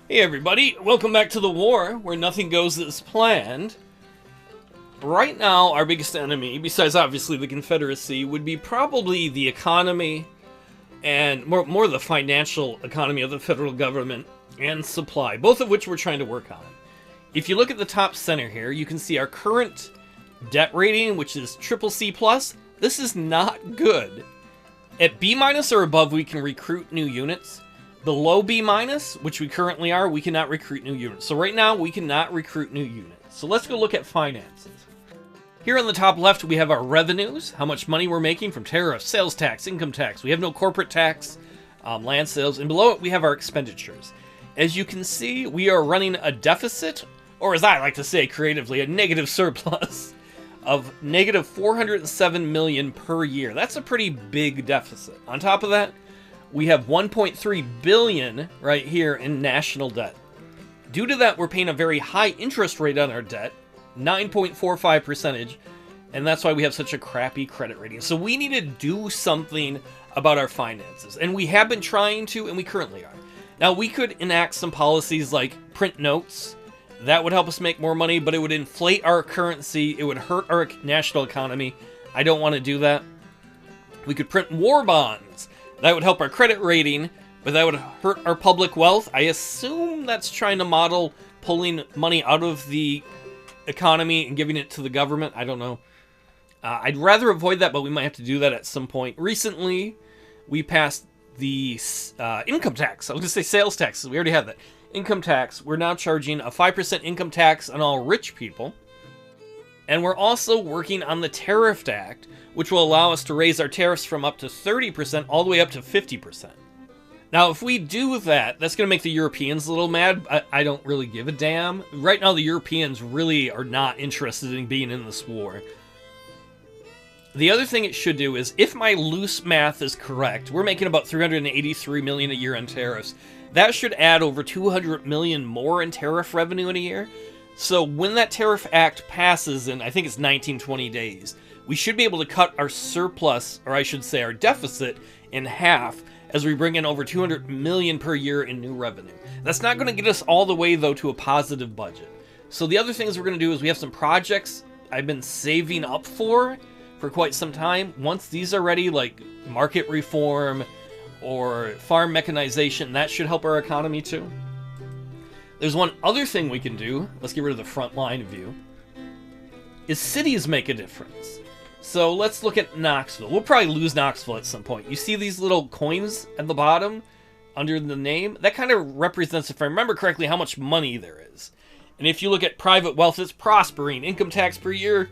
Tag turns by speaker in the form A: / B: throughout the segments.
A: Hey everybody, welcome back to the war, where nothing goes as planned. Right now, our biggest enemy, besides obviously the Confederacy, would be probably the economy, and more the financial economy of the federal government, and supply, both of which we're trying to work on. If you look at the top center here, you can see our current debt rating, which is CCC+. This is not good. At B- or above, we can recruit new units. Below B-, which we currently are, we cannot recruit new units. So right now, we cannot recruit new units. So let's go look at finances. Here on the top left, we have our revenues, how much money we're making from tariffs, sales tax, income tax. We have no corporate tax, land sales, and below it, we have our expenditures. As you can see, we are running a deficit, or as I like to say creatively, a negative surplus of negative 407 million per year. That's a pretty big deficit. On top of that, we have 1.3 billion right here in national debt. Due to that, we're paying a very high interest rate on our debt, 9.45%, and that's why we have such a crappy credit rating. So we need to do something about our finances, and we have been trying to, and we currently are. Now, we could enact some policies like print notes. That would help us make more money, but it would inflate our currency. It would hurt our national economy. I don't want to do that. We could print war bonds. That would help our credit rating, but that would hurt our public wealth. I assume that's trying to model pulling money out of the economy and giving it to the government. I don't know. I'd rather avoid that, but we might have to do that at some point. Recently, we passed the income tax. I was going to say sales taxes. We already have that. Income tax. We're now charging a 5% income tax on all rich people. And we're also working on the Tariff Act, which will allow us to raise our tariffs from up to 30% all the way up to 50%. Now, if we do that, that's going to make the Europeans a little mad. I don't really give a damn. Right now, the Europeans really are not interested in being in this war. The other thing it should do is, if my loose math is correct, we're making about 383 million a year on tariffs. That should add over 200 million more in tariff revenue in a year. So when that Tariff Act passes in, I think it's 19-20 days, we should be able to cut our surplus, or I should say our deficit, in half as we bring in over 200 million per year in new revenue. That's not going to get us all the way, though, to a positive budget. So the other things we're going to do is we have some projects I've been saving up for quite some time. Once these are ready, like market reform or farm mechanization, that should help our economy too. There's one other thing we can do. Let's get rid of the Frontline view. Is cities make a difference? So let's look at Knoxville. We'll probably lose Knoxville at some point. You see these little coins at the bottom under the name? That kind of represents, if I remember correctly, how much money there is. And if you look at private wealth, it's prospering. Income tax per year,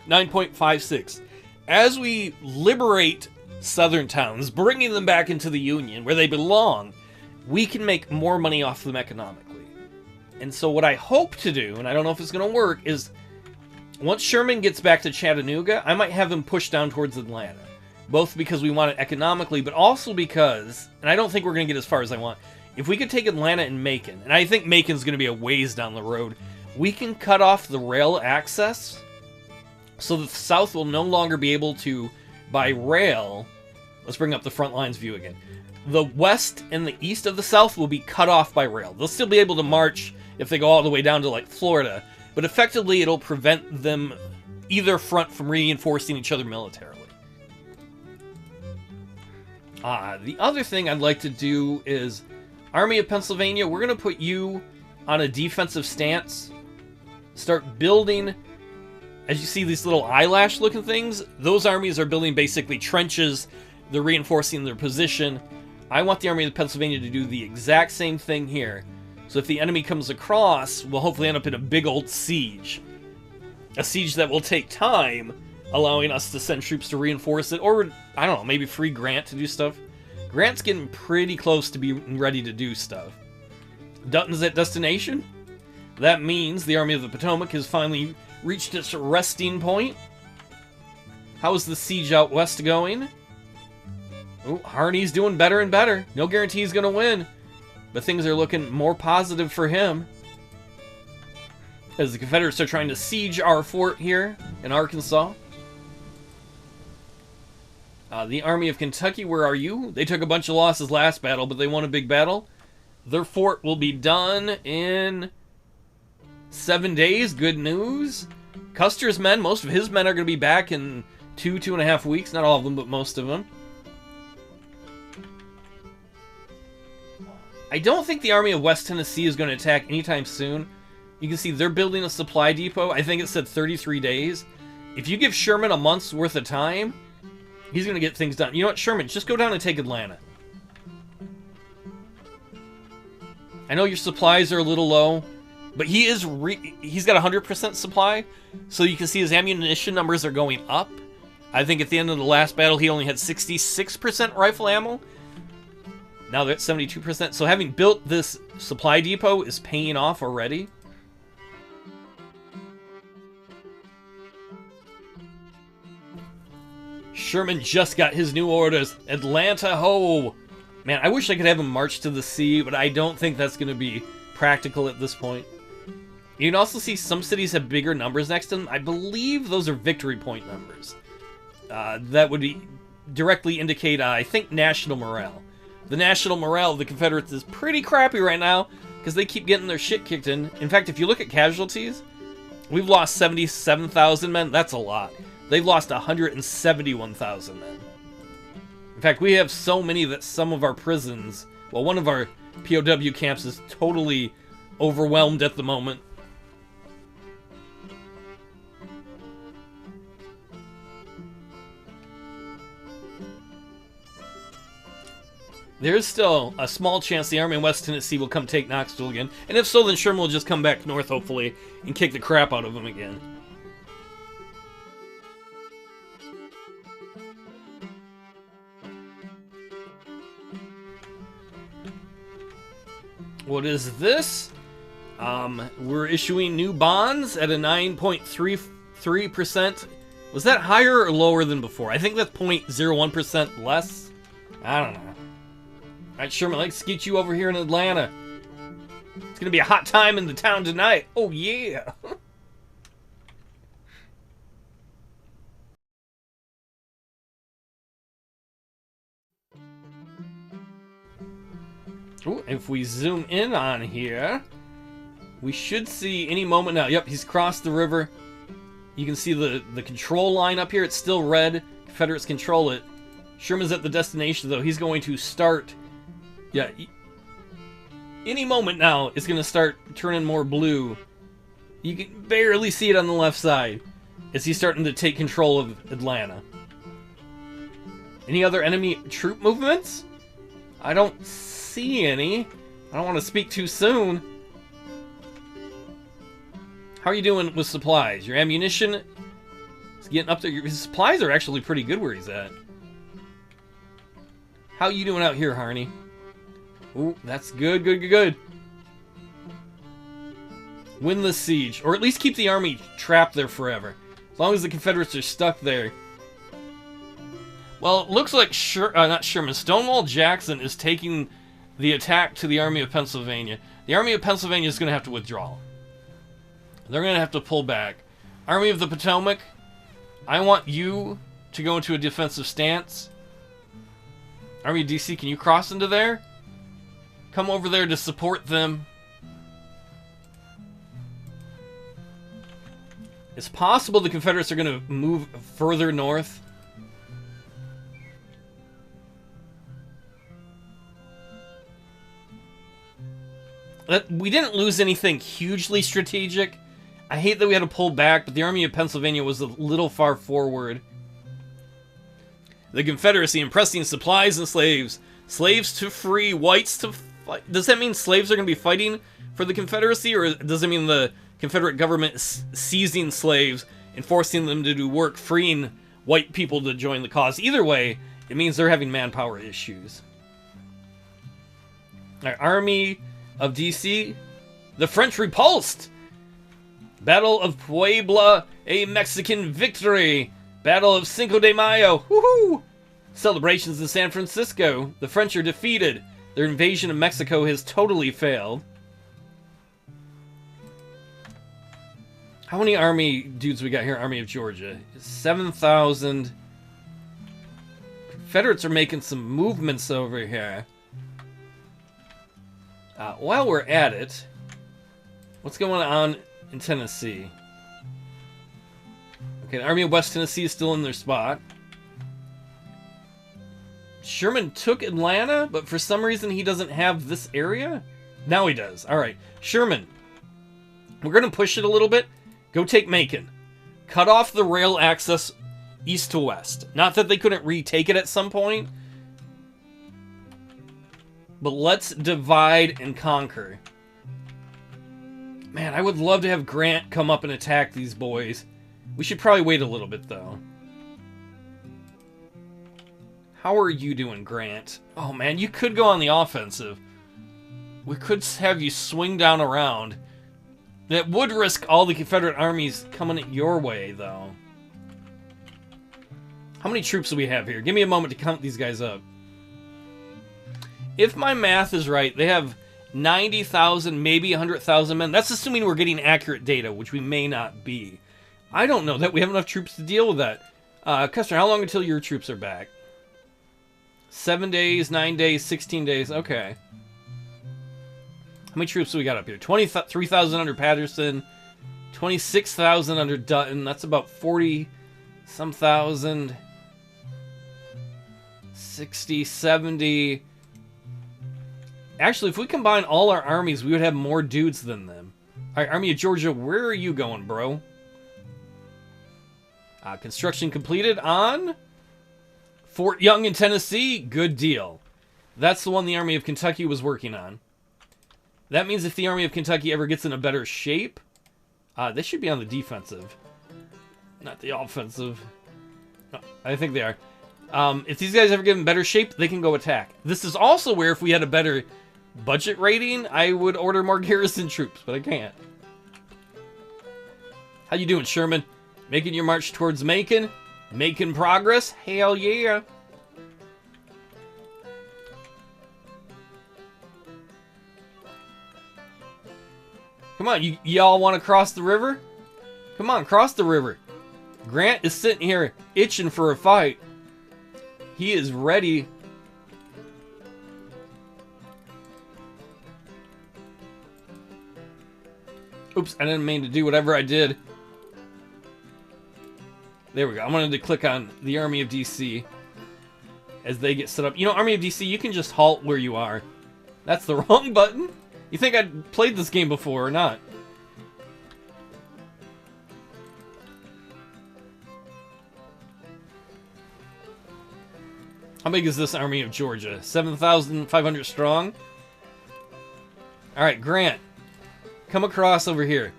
A: 9.56. As we liberate southern towns, bringing them back into the Union where they belong, we can make more money off them economically. And so what I hope to do, and I don't know if it's going to work, is once Sherman gets back to Chattanooga, I might have him push down towards Atlanta. Both because we want it economically, but also because, and I don't think we're going to get as far as I want, if we could take Atlanta and Macon, and I think Macon's going to be a ways down the road, we can cut off the rail access so the South will no longer be able to, by rail, let's bring up the Frontlines view again. The west and the east of the South will be cut off by rail. They'll still be able to march if they go all the way down to, like, Florida, but effectively it'll prevent them, either front, from reinforcing each other militarily. The other thing I'd like to do is, Army of Pennsylvania, we're going to put you on a defensive stance. Start building, as you see these little eyelash-looking things, those armies are building basically trenches. They're reinforcing their position. I want the Army of Pennsylvania to do the exact same thing here. So if the enemy comes across, we'll hopefully end up in a big old siege. A siege that will take time, allowing us to send troops to reinforce it, or, I don't know, maybe free Grant to do stuff. Grant's getting pretty close to being ready to do stuff. Dutton's at destination. That means the Army of the Potomac has finally reached its resting point. How's the siege out west going? Oh, Harney's doing better and better. No guarantee he's going to win, but things are looking more positive for him. As the Confederates are trying to siege our fort here in Arkansas. The Army of Kentucky, where are you? They took a bunch of losses last battle, but they won a big battle. Their fort will be done in 7 days. Good news. Custer's men, most of his men are going to be back in 2.5 weeks. Not all of them, but most of them. I don't think the Army of West Tennessee is going to attack anytime soon. You can see they're building a supply depot. I think it said 33 days. If you give Sherman a month's worth of time, he's going to get things done. You know what, Sherman, just go down and take Atlanta. I know your supplies are a little low, but he's got 100% supply, so you can see his ammunition numbers are going up. I think at the end of the last battle, he only had 66% rifle ammo. Now they're at 72%. So having built this supply depot is paying off already. Sherman just got his new orders. Atlanta, ho! Man, I wish I could have him march to the sea, but I don't think that's going to be practical at this point. You can also see some cities have bigger numbers next to them. I believe those are victory point numbers. That would directly indicate, I think, national morale. The national morale of the Confederates is pretty crappy right now because they keep getting their shit kicked in. In fact, if you look at casualties, we've lost 77,000 men. That's a lot. They've lost 171,000 men. In fact, we have so many that some of our prisons, well, one of our POW camps is totally overwhelmed at the moment. There's still a small chance the Army in West Tennessee will come take Knoxville again. And if so, then Sherman will just come back north, hopefully, and kick the crap out of them again. What is this? We're issuing new bonds at a 9.33%. Was that higher or lower than before? I think that's 0.01% less. I don't know. Alright, Sherman, let's get you over here in Atlanta. It's gonna be a hot time in the town tonight. Oh, yeah. Ooh, if we zoom in on here, we should see any moment now. Yep, he's crossed the river. You can see the control line up here. It's still red. Confederates control it. Sherman's at the destination, though. He's going to start... Yeah, any moment now, it's going to start turning more blue. You can barely see it on the left side as he's starting to take control of Atlanta. Any other enemy troop movements? I don't see any. I don't want to speak too soon. How are you doing with supplies? Your ammunition is getting up there. Your supplies are actually pretty good where he's at. How you doing out here, Harney? Ooh, that's good, good, good, good. Win the siege. Or at least keep the army trapped there forever. As long as the Confederates are stuck there. Well, it looks like Stonewall Jackson is taking the attack to the Army of Pennsylvania. The Army of Pennsylvania is going to have to withdraw. They're going to have to pull back. Army of the Potomac, I want you to go into a defensive stance. Army of DC, can you cross into there? Come over there to support them. It's possible the Confederates are going to move further north. We didn't lose anything hugely strategic. I hate that we had to pull back, but the Army of Pennsylvania was a little far forward. The Confederacy impressing supplies and slaves. Slaves to free, whites to fight. Does that mean slaves are going to be fighting for the Confederacy, or does it mean the Confederate government is seizing slaves and forcing them to do work, freeing white people to join the cause? Either way, it means they're having manpower issues. Our Army of DC, the French repulsed. Battle of Puebla, a Mexican victory. Battle of Cinco de Mayo, woohoo! Celebrations in San Francisco. The French are defeated. Their invasion of Mexico has totally failed. How many army dudes we got here? Army of Georgia. 7,000. Confederates are making some movements over here. While we're at it, what's going on in Tennessee? Okay, the Army of West Tennessee is still in their spot. Sherman took Atlanta, but for some reason he doesn't have this area? Now he does. Alright, Sherman. We're going to push it a little bit. Go take Macon. Cut off the rail access east to west. Not that they couldn't retake it at some point. But let's divide and conquer. Man, I would love to have Grant come up and attack these boys. We should probably wait a little bit, though. How are you doing, Grant? Oh, man, you could go on the offensive. We could have you swing down around. That would risk all the Confederate armies coming your way, though. How many troops do we have here? Give me a moment to count these guys up. If my math is right, they have 90,000, maybe 100,000 men. That's assuming we're getting accurate data, which we may not be. I don't know that we have enough troops to deal with that. Custer, how long until your troops are back? 7 days, 9 days, 16 days. Okay. How many troops do we got up here? 23,000 under Patterson. 26,000 under Dutton. That's about 40-some thousand. 60, 70. Actually, if we combine all our armies, we would have more dudes than them. Alright, Army of Georgia, where are you going, bro? Construction completed on Fort Young in Tennessee. Good deal. That's the one the Army of Kentucky was working on. That means if the Army of Kentucky ever gets in a better shape, they should be on the defensive. Not the offensive. No, I think they are. If these guys ever get in better shape, they can go attack. This is also where if we had a better budget rating, I would order more garrison troops, but I can't. How you doing, Sherman? Making your march towards Macon? Making progress? Hell yeah. Come on, y'all want to cross the river? Come on, cross the river. Grant is sitting here itching for a fight. He is ready. Oops, I didn't mean to do whatever I did. There we go. I wanted to click on the Army of DC as they get set up. You know, Army of DC, you can just halt where you are. That's the wrong button. You think I'd played this game before or not? How big is this Army of Georgia? 7,500 strong? Alright, Grant. Come across over here.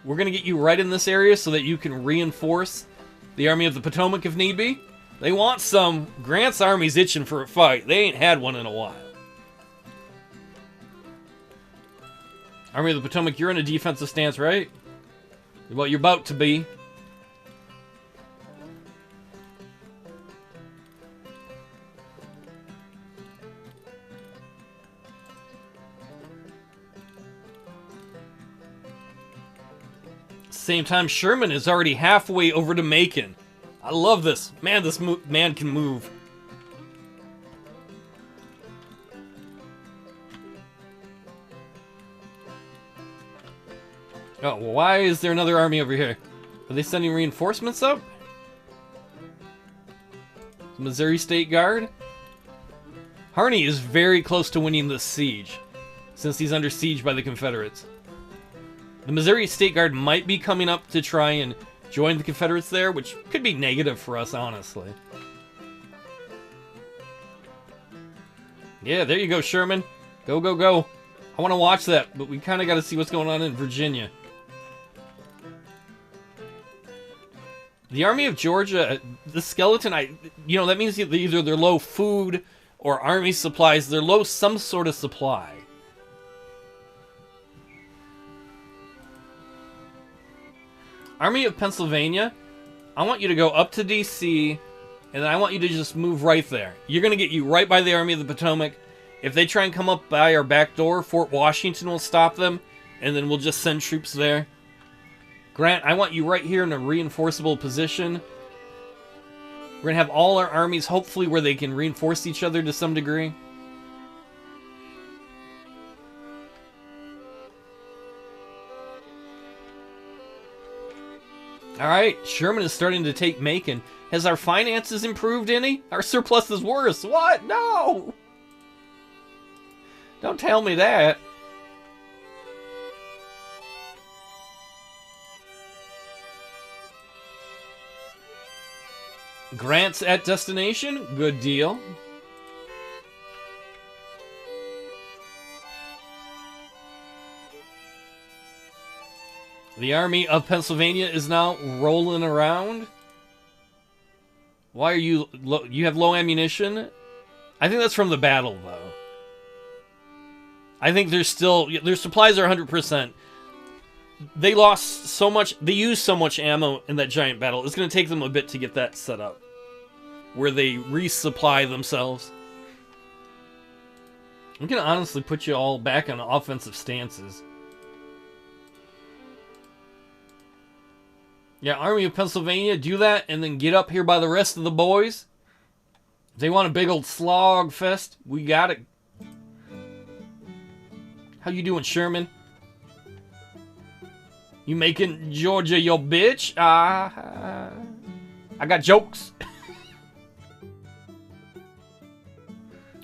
A: We're going to get you right in this area so that you can reinforce the Army of the Potomac if need be. They want some. Grant's army's itching for a fight. They ain't had one in a while. Army of the Potomac, you're in a defensive stance, right? Well, you're about to be. Same time, Sherman is already halfway over to Macon. I love this. Man, this man can move. Oh, why is there another army over here? Are they sending reinforcements up? The Missouri State Guard? Harney is very close to winning this siege, since he's under siege by the Confederates. The Missouri State Guard might be coming up to try and join the Confederates there, which could be negative for us, honestly. Yeah, there you go, Sherman. Go, go, go. I want to watch that, but we kind of got to see what's going on in Virginia. The Army of Georgia, the skeleton, you know, that means either they're low food or army supplies. They're low some sort of supply. Army of Pennsylvania, I want you to go up to DC, and then I want you to just move right there. You're going to get you right by the Army of the Potomac. If they try and come up by our back door, Fort Washington will stop them, and then we'll just send troops there. Grant, I want you right here in a reinforceable position. We're going to have all our armies, hopefully, where they can reinforce each other to some degree. Alright, Sherman is starting to take Macon. Has our finances improved any? Our surplus is worse. What? No! Don't tell me that. Grants at destination? Good deal. The Army of Pennsylvania is now rolling around. Why are you low? You have low ammunition? I think that's from the battle, though. I think there's still... Their supplies are 100%. They lost so much... They used so much ammo in that giant battle. It's going to take them a bit to get that set up. Where they resupply themselves. I'm going to honestly put you all back on offensive stances. Yeah, Army of Pennsylvania, do that, and then get up here by the rest of the boys. If they want a big old slog fest, we got it. How you doing, Sherman? You making Georgia your bitch? I got jokes.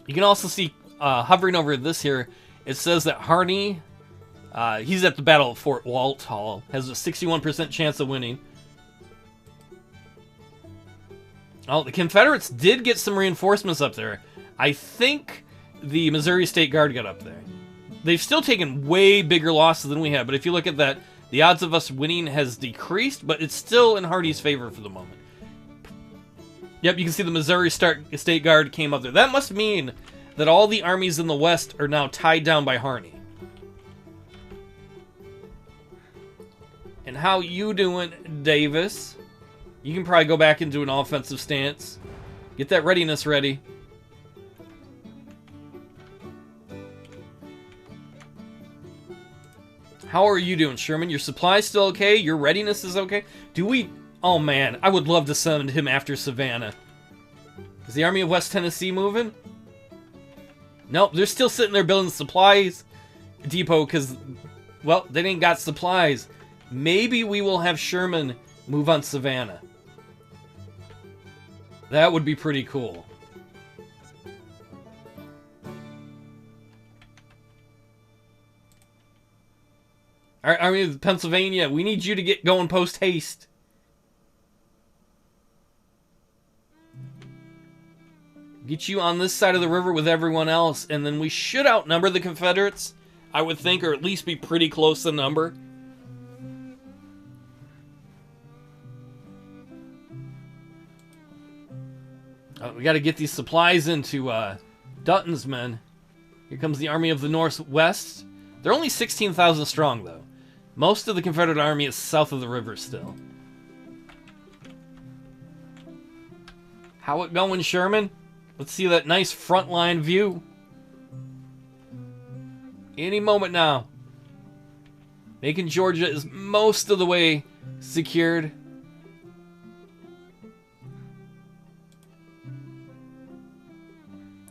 A: You can also see, hovering over this here, it says that Harney, he's at the Battle of Fort Walthall, has a 61% chance of winning. Oh, the Confederates did get some reinforcements up there. I think the Missouri State Guard got up there. They've still taken way bigger losses than we have, but if you look at that, the odds of us winning has decreased, but it's still in Hardy's favor for the moment. Yep, you can see the Missouri State Guard came up there. That must mean that all the armies in the West are now tied down by Harney. And how you doing, Davis? You can probably go back into an offensive stance. Get that readiness ready. How are you doing, Sherman? Your supply's still okay? Your readiness is okay? Do we... Oh, man. I would love to send him after Savannah. Is the Army of West Tennessee moving? Nope, they're still sitting there building supplies depot because, well, they ain't got supplies. Maybe we will have Sherman move on Savannah. That would be pretty cool. Alright, Army of Pennsylvania, we need you to get going post-haste. Get you on this side of the river with everyone else, and then we should outnumber the Confederates, I would think, or at least be pretty close in number. We got to get these supplies into Dutton's men. Here comes the Army of the Northwest. They're only 16,000 strong, though. Most of the Confederate army is south of the river still. How it going, Sherman? Let's see that nice frontline view. Any moment now. Macon, Georgia is most of the way secured.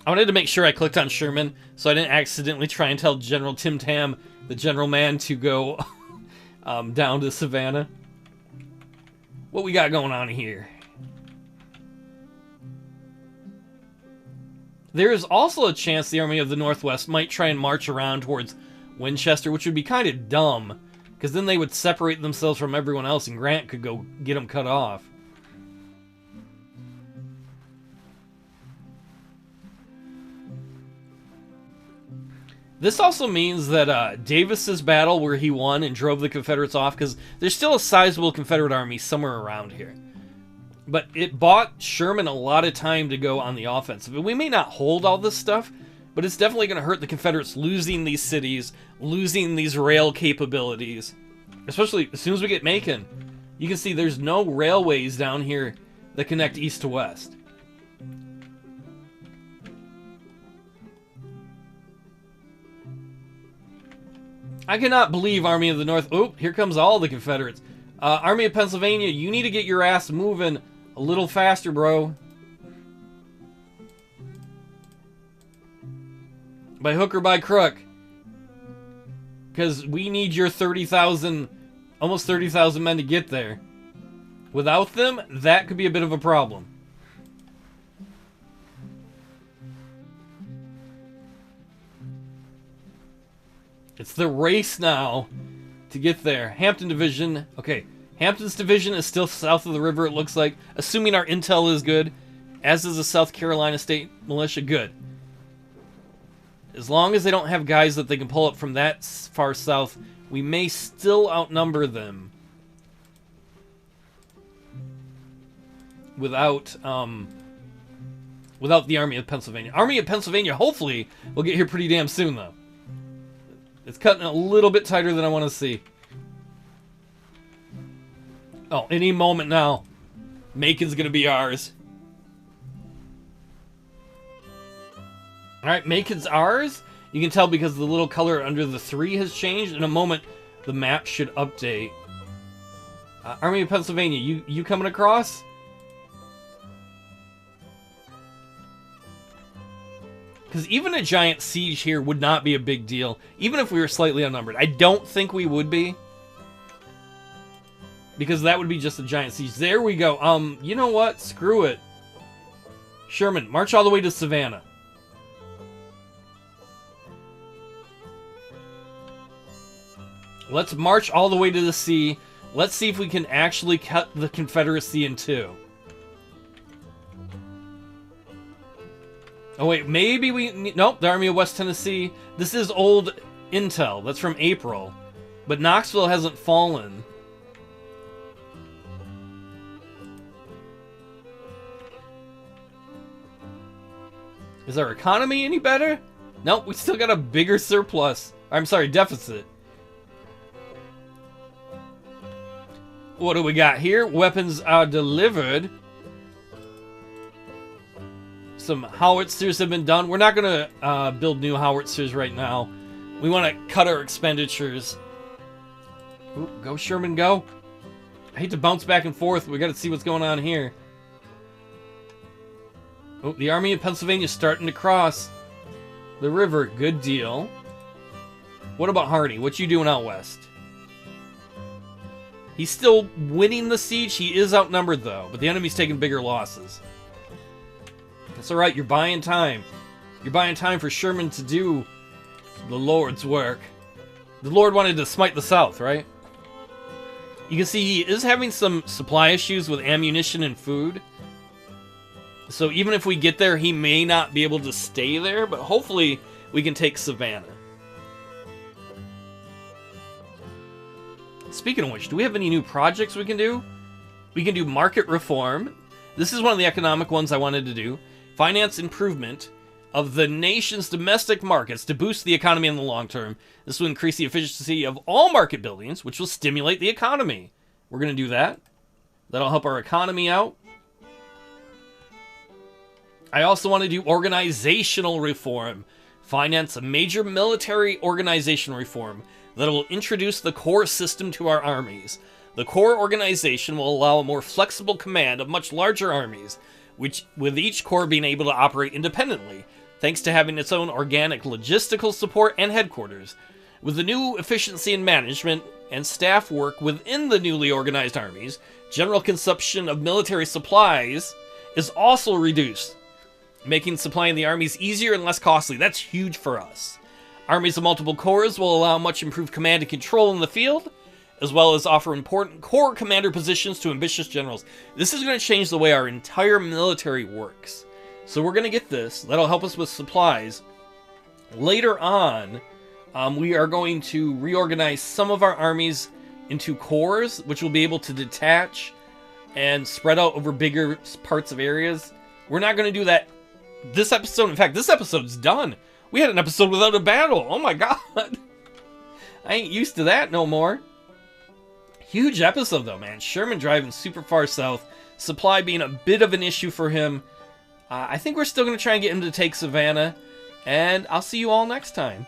A: I wanted to make sure I clicked on Sherman so I didn't accidentally try and tell General Tim Tam, the general man, to go down to Savannah. What we got going on here? There is also a chance the Army of the Northwest might try and march around towards Winchester, which would be kind of dumb, because then they would separate themselves from everyone else and Grant could go get them cut off. This also means that Davis's battle, where he won and drove the Confederates off, because there's still a sizable Confederate army somewhere around here. But it bought Sherman a lot of time to go on the offensive. And we may not hold all this stuff, but it's definitely going to hurt the Confederates losing these cities, losing these rail capabilities. Especially as soon as we get Macon. You can see there's no railways down here that connect east to west. I cannot believe Army of the North... Oh, here comes all the Confederates. Army of Pennsylvania, you need to get your ass moving a little faster, bro. By hook or by crook. Because we need your 30,000, almost 30,000 men to get there. Without them, that could be a bit of a problem. It's the race now to get there. Hampton Division. Okay, Hampton's division is still south of the river, it looks like. Assuming our intel is good. As is the South Carolina State Militia. Good. As long as they don't have guys that they can pull up from that far south, we may still outnumber them. Without the Army of Pennsylvania. Army of Pennsylvania, hopefully, will get here pretty damn soon, though. It's cutting a little bit tighter than I want to see. Oh, any moment now. Macon's going to be ours. Alright, Macon's ours. You can tell because the little color under the 3 has changed. In a moment, the map should update. Army of Pennsylvania, you coming across? Because even a giant siege here would not be a big deal. Even if we were slightly outnumbered. I don't think we would be. Because that would be just a giant siege. There we go. You know what? Screw it. Sherman, march all the way to Savannah. Let's march all the way to the sea. Let's see if we can actually cut the Confederacy in two. Oh wait, maybe we... Nope, the Army of West Tennessee. This is old intel. That's from April. But Knoxville hasn't fallen. Is our economy any better? Nope, we still got a bigger surplus. I'm sorry, deficit. What do we got here? Weapons are delivered. Some howitzers have been done. We're not going to build new howitzers right now. We want to cut our expenditures. Ooh, go Sherman, go. I hate to bounce back and forth. We got to see what's going on here. Oh, the Army of Pennsylvania is starting to cross the river. Good deal. What about Hardy? What you doing out west? He's still winning the siege. He is outnumbered, though. But the enemy's taking bigger losses. That's alright. You're buying time. You're buying time for Sherman to do the Lord's work. The Lord wanted to smite the South, right? You can see he is having some supply issues with ammunition and food. So even if we get there, he may not be able to stay there. But hopefully we can take Savannah. Speaking of which, do we have any new projects we can do? We can do market reform. This is one of the economic ones I wanted to do. Finance improvement of the nation's domestic markets to boost the economy in the long term. This will increase the efficiency of all market buildings, which will stimulate the economy. We're going to do that. That'll help our economy out. I also want to do organizational reform. Finance a major military organization reform that will introduce the core system to our armies. The core organization will allow a more flexible command of much larger armies, which with each corps being able to operate independently, thanks to having its own organic logistical support and headquarters. With the new efficiency in management and staff work within the newly organized armies, general consumption of military supplies is also reduced, making supplying the armies easier and less costly. That's huge for us. Armies of multiple corps will allow much improved command and control in the field, as well as offer important corps commander positions to ambitious generals. This is going to change the way our entire military works. So we're going to get this. That'll help us with supplies. Later on, we are going to reorganize some of our armies into corps, which will be able to detach and spread out over bigger parts of areas. We're not going to do that this episode. In fact, this episode's done. We had an episode without a battle. Oh my god. I ain't used to that no more. Huge episode though, man. Sherman driving super far south. Supply being a bit of an issue for him. I think we're still going to try and get him to take Savannah. And I'll see you all next time.